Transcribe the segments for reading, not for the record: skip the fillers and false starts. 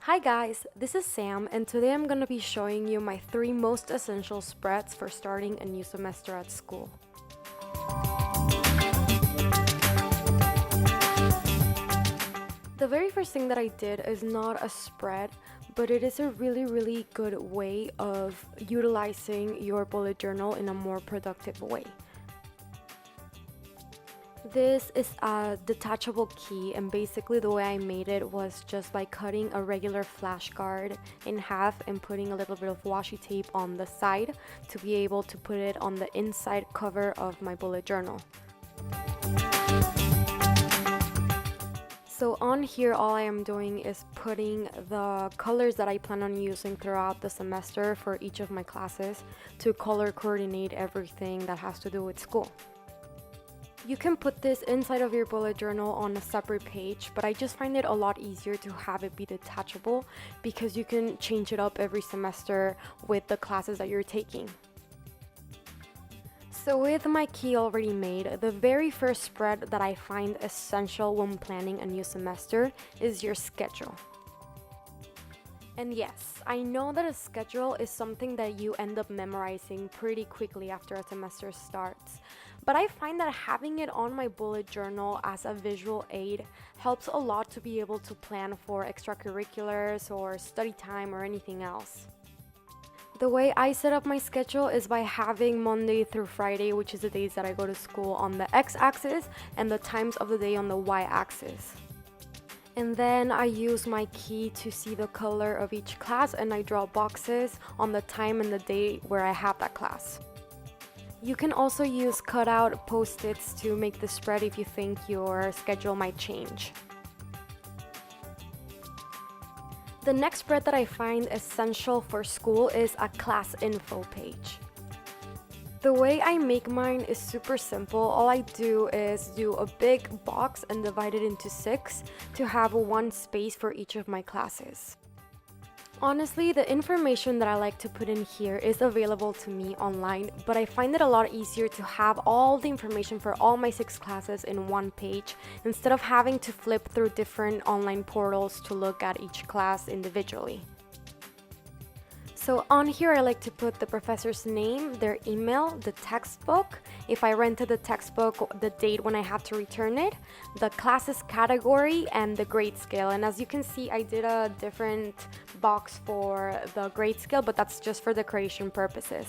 Hi guys, this is Sam, and today I'm going to be showing you my 3 most essential spreads for starting a new semester at school. The very first thing that I did is not a spread, but it is a really good way of utilizing your bullet journal in a more productive way. This is a detachable key, and basically the way I made it was just by cutting a regular flash guard in half and putting a little bit of washi tape on the side to be able to put it on the inside cover of my bullet journal. So on here, all I am doing is putting the colors that I plan on using throughout the semester for each of my classes to color coordinate everything that has to do with school. You can put this inside of your bullet journal on a separate page, but I just find it a lot easier to have it be detachable because you can change it up every semester with the classes that you're taking. So with my key already made, the very first spread that I find essential when planning a new semester is your schedule. And yes, I know that a schedule is something that you end up memorizing pretty quickly after a semester starts, but I find that having it on my bullet journal as a visual aid helps a lot to be able to plan for extracurriculars or study time or anything else. The way I set up my schedule is by having Monday through Friday, which is the days that I go to school, on the x-axis and the times of the day on the y-axis. And then I use my key to see the color of each class, and I draw boxes on the time and the day where I have that class. You can also use cutout post-its to make the spread if you think your schedule might change. The next spread that I find essential for school is a class info page. The way I make mine is super simple. All I do is do a big box and divide it into 6 to have one space for each of my classes. Honestly, the information that I like to put in here is available to me online, but I find it a lot easier to have all the information for all my 6 classes in one page instead of having to flip through different online portals to look at each class individually. So on here, I like to put the professor's name, their email, the textbook, if I rented the textbook, the date when I have to return it, the class's category, and the grade scale. And as you can see, I did a different box for the grade scale, but that's just for decoration purposes.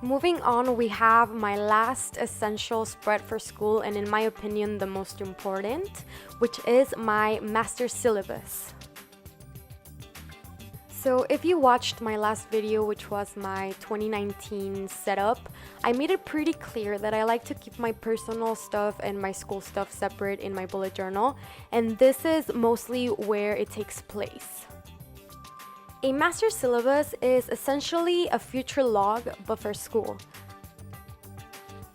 Moving on, we have my last essential spread for school, and in my opinion, the most important, which is my master syllabus. So if you watched my last video, which was my 2019 setup, I made it pretty clear that I like to keep my personal stuff and my school stuff separate in my bullet journal, and this is mostly where it takes place. A master syllabus is essentially a future log, but for school.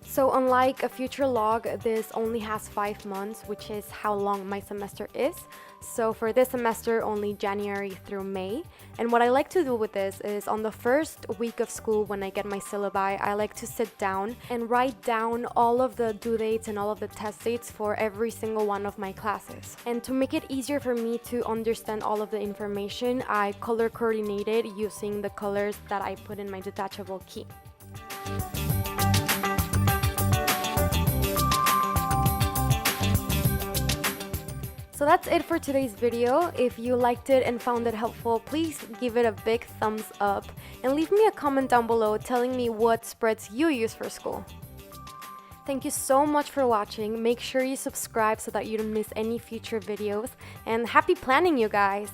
So unlike a future log, this only has 5 months, which is how long my semester is. So for this semester, only January through May. And what I like to do with this is on the first week of school when I get my syllabi, I like to sit down and write down all of the due dates and all of the test dates for every single one of my classes. And to make it easier for me to understand all of the information, I color coordinated using the colors that I put in my detachable key. So that's it for today's video. If you liked it and found it helpful, please give it a big thumbs up and leave me a comment down below telling me what spreads you use for school. Thank you so much for watching. Make sure you subscribe so that you don't miss any future videos, and happy planning, you guys!